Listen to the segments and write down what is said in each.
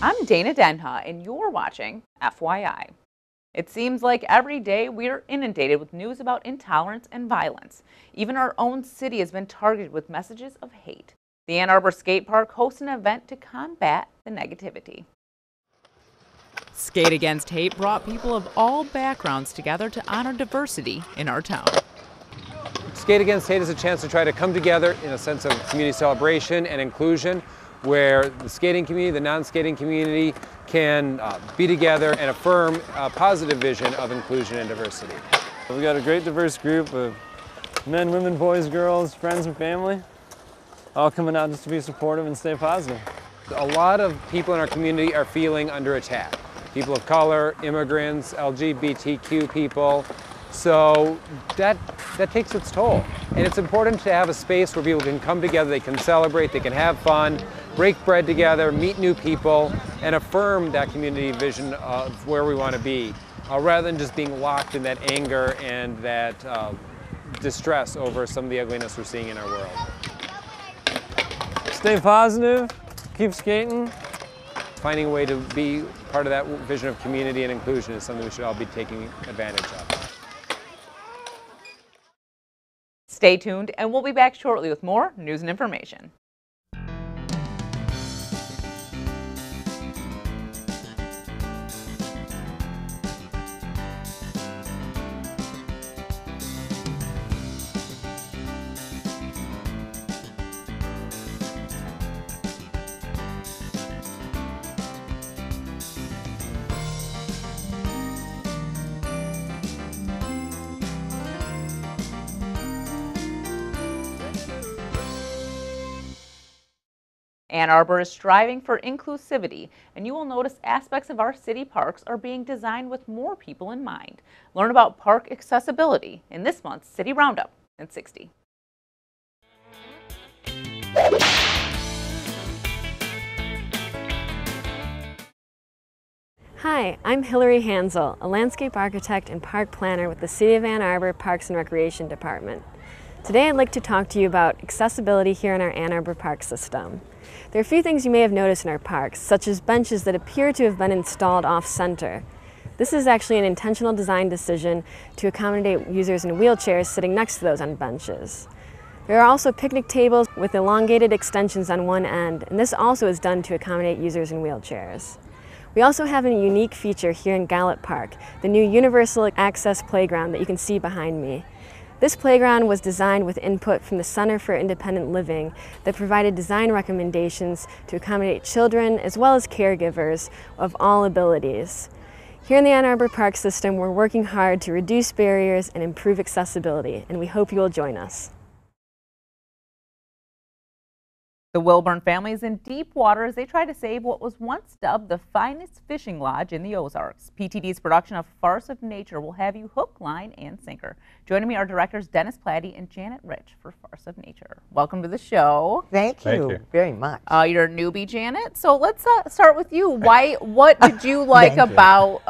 I'm Denha, and you're watching FYI. It seems like every day we're inundated with news about intolerance and violence. Even our own city has been targeted with messages of hate. The Ann Arbor Skate Park hosts an event to combat the negativity. Skate Against Hate brought people of all backgrounds together to honor diversity in our town. Skate Against Hate is a chance to try to come together in a sense of community celebration and inclusion, where the skating community, the non-skating community can be together and affirm a positive vision of inclusion and diversity. We've got a great diverse group of men, women, boys, girls, friends and family, all coming out just to be supportive and stay positive. A lot of people in our community are feeling under attack. People of color, immigrants, LGBTQ people. So that takes its toll. And it's important to have a space where people can come together, they can celebrate, they can have fun, break bread together, meet new people, and affirm that community vision of where we want to be, rather than just being locked in that anger and that distress over some of the ugliness we're seeing in our world. Stay positive, keep skating. Finding a way to be part of that vision of community and inclusion is something we should all be taking advantage of. Stay tuned, and we'll be back shortly with more news and information. Ann Arbor is striving for inclusivity, and you will notice aspects of our city parks are being designed with more people in mind. Learn about park accessibility in this month's City Roundup in 60. Hi, I'm Hillary Hansel, a landscape architect and park planner with the City of Ann Arbor Parks and Recreation Department. Today I'd like to talk to you about accessibility here in our Ann Arbor park system. There are a few things you may have noticed in our parks, such as benches that appear to have been installed off-center. This is actually an intentional design decision to accommodate users in wheelchairs sitting next to those on benches. There are also picnic tables with elongated extensions on one end, and this also is done to accommodate users in wheelchairs. We also have a unique feature here in Gallup Park, the new Universal Access Playground that you can see behind me. This playground was designed with input from the Center for Independent Living that provided design recommendations to accommodate children as well as caregivers of all abilities. Here in the Ann Arbor Park System, we're working hard to reduce barriers and improve accessibility, and we hope you will join us. The Wilburn family is in deep water as they try to save what was once dubbed the finest fishing lodge in the Ozarks. PTD's production of Farce of Nature will have you hook, line, and sinker. Joining me are directors Dennis Platte and Janet Rich for Farce of Nature. Welcome to the show. Thank you very much. You're a newbie, Janet. So let's start with you. What did you like about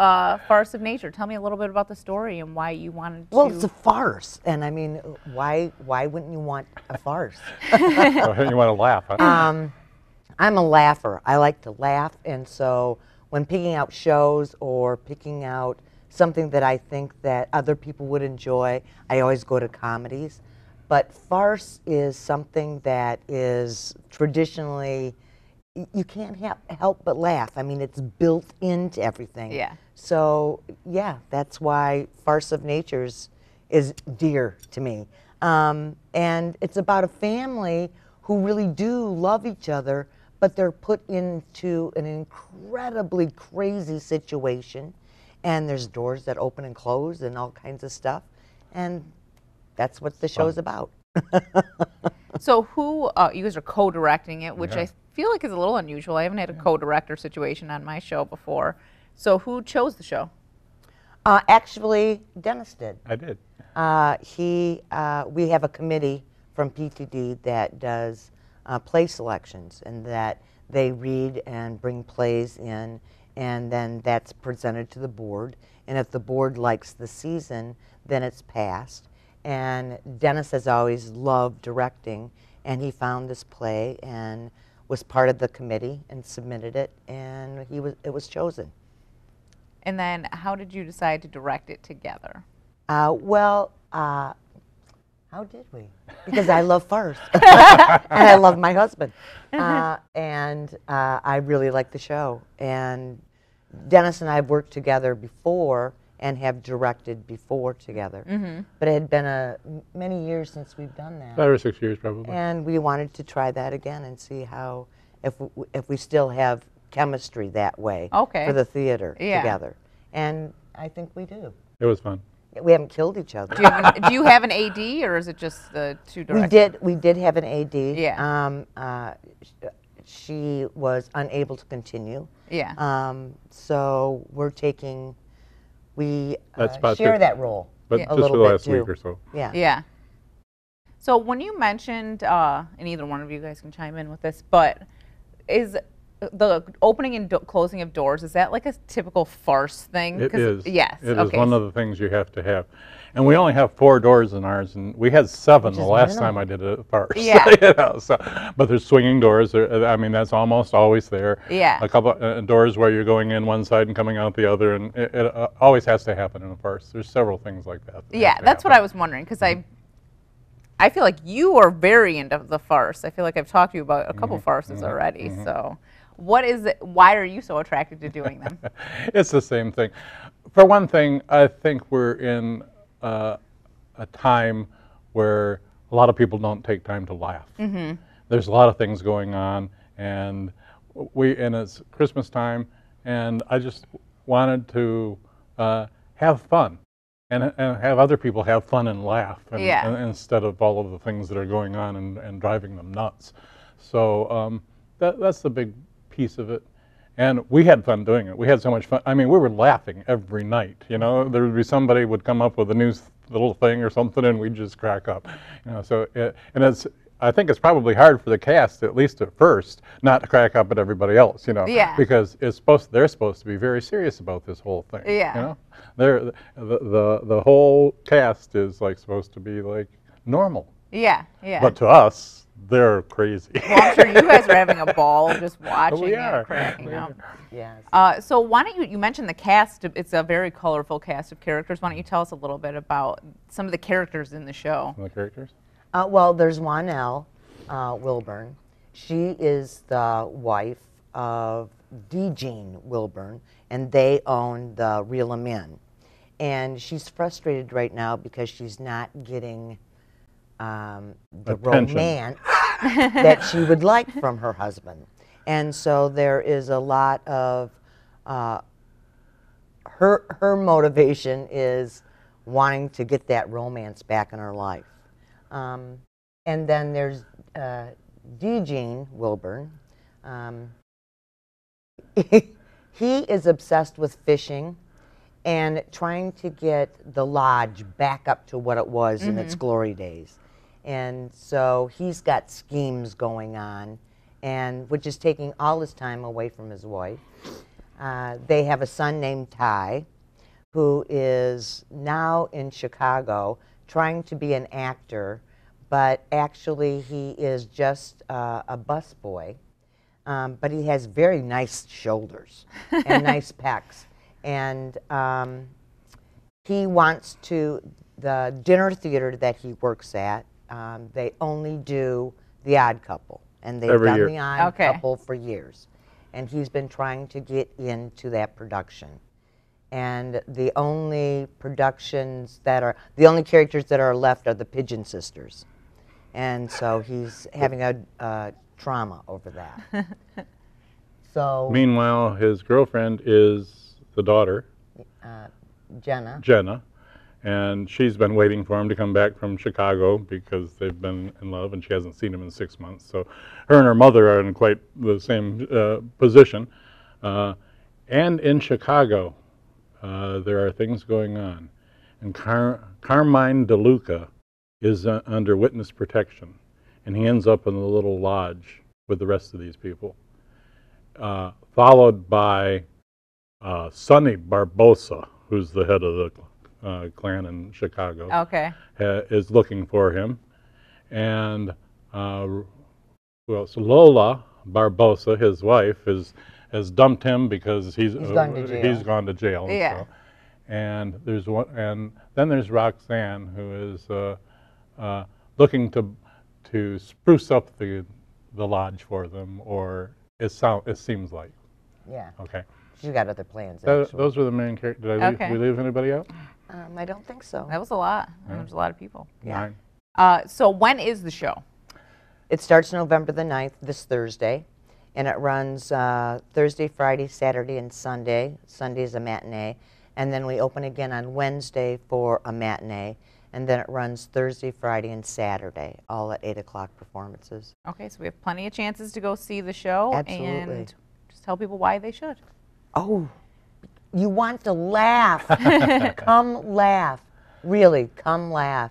Farce of Nature? Tell me a little bit about the story and why you wanted to. Well, it's a farce, and I mean, why wouldn't you want a farce? You want to laugh, huh? I'm a laugher. I like to laugh, and so when picking out shows or picking out something that I think that other people would enjoy, I always go to comedies. But farce is something that is traditionally, you can't help but laugh. I mean, it's built into everything. Yeah. So, yeah, that's why Farce of Nature is dear to me. And it's about a family who really do love each other, but they're put into an incredibly crazy situation, and there's doors that open and close and all kinds of stuff, and that's what the show's about. So who, you guys are co-directing it, which I feel like is a little unusual. I haven't had a co-director situation on my show before. So who chose the show? Actually, Dennis did. I did. We have a committee from PTD that does play selections, and that they read and bring plays in, and then that's presented to the board. And if the board likes the season, then it's passed. And Dennis has always loved directing, and he found this play, and was part of the committee and submitted it, and it was chosen. And then how did you decide to direct it together? How did we? Because I love farce, and I love my husband, and I really like the show. And Dennis and I have worked together before and have directed before together, but it had been many years since we've done that. 5 or 6 years probably. And we wanted to try that again and see how, if we still have chemistry that way for the theater together. And I think we do. It was fun. We haven't killed each other. Do you have an AD, or is it just the two directors? We did have an AD. Yeah. She was unable to continue. Yeah. So we're taking, we That's share that role But a just little for the bit last too. week or so. Yeah. Yeah. So when you mentioned, and either one of you guys can chime in with this, but is the opening and closing of doors, is that like a typical farce thing? It is. Yes. It is one of the things you have to have. And we only have 4 doors in ours, and we had 7 the last time I did a farce. Yeah. You know, so, but there's swinging doors. I mean, that's almost always there. Yeah. A couple doors where you're going in one side and coming out the other, and it always has to happen in a farce. There's several things like that. Yeah, that's what I was wondering, because I feel like you are very into the farce. I feel like I've talked to you about a couple farces already. So what is it, why are you so attracted to doing them? It's the same thing. For one thing, I think we're in a time where a lot of people don't take time to laugh. There's a lot of things going on, and it's Christmas time, and I just wanted to have fun and have other people have fun and laugh, and instead of all of the things that are going on and driving them nuts. So that's the big piece of it. And we had fun doing it. We had so much fun. I mean, we were laughing every night. You know, there would be somebody would come up with a new little thing or something, and we'd just crack up. You know, so I think it's probably hard for the cast, at least at first, not to crack up at everybody else. You know, because they're supposed to be very serious about this whole thing. Yeah. You know, the whole cast is like supposed to be like normal. Yeah. Yeah. But to us, they're crazy. Well, I'm sure you guys are having a ball just watching it, cracking up. Yes. So why don't you mentioned the cast, it's a very colorful cast of characters. Why don't you tell us a little bit about some of the characters in the show? Some of the characters? Well, there's Wanell Wilburn. She is the wife of Jean Wilburn, and they own the Reel 'Em In. And she's frustrated right now because she's not getting the romance that she would like from her husband. And so there is a lot of, her motivation is wanting to get that romance back in her life. And then there's Jean Wilburn. He is obsessed with fishing and trying to get the lodge back up to what it was in its glory days. And so he's got schemes going on, and which is taking all his time away from his wife. They have a son named Ty, who is now in Chicago trying to be an actor, but actually he is just a busboy. But he has very nice shoulders and nice pecs. And he wants to, the dinner theater that he works at, they only do The Odd Couple. And they've done The Odd Couple for years. And he's been trying to get into that production. And the only productions that are, the only characters that are left are the Pigeon Sisters. And so he's having a trauma over that. So meanwhile, his girlfriend is the daughter, Jenna, and she's been waiting for him to come back from Chicago because they've been in love, and she hasn't seen him in 6 months. So her and her mother are in quite the same position. And in Chicago, there are things going on. And Carmine DeLuca is under witness protection, and he ends up in a little lodge with the rest of these people, followed by Sonny Barbosa, who's the head of the clan in Chicago, is looking for him. And who else? Lola Barbosa, his wife, has dumped him because he's gone to jail. he's gone to jail. and Yeah. so- And there's one, and then there's Roxanne, who is looking to spruce up the lodge for them, or it seems like. Yeah. Okay. She's got other plans, actually. Those were the main characters. Did I Okay. we leave anybody out? I don't think so. That was a lot. There was a lot of people. Yeah. 9. So when is the show? It starts November the 9th, this Thursday, and it runs Thursday, Friday, Saturday, and Sunday. Sunday is a matinee. And then we open again on Wednesday for a matinee. And then it runs Thursday, Friday, and Saturday, all at 8 o'clock performances. Okay, so we have plenty of chances to go see the show. Absolutely. And just tell people why they should. Oh, you want to laugh. Come laugh. Really, come laugh.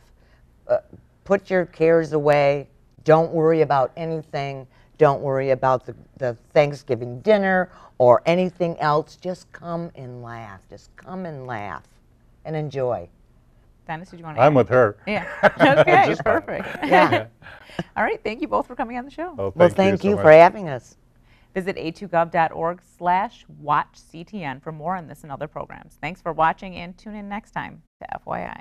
Put your cares away. Don't worry about anything. Don't worry about the Thanksgiving dinner or anything else. Just come and laugh. Just come and laugh and enjoy. Dennis, did you want to I'm add? with her. Yeah. Okay, Just fine. perfect. Yeah. All right, thank you both for coming on the show. Well, thank so you much. for having us. Visit a2gov.org/watchctn for more on this and other programs. Thanks for watching, and tune in next time to FYI.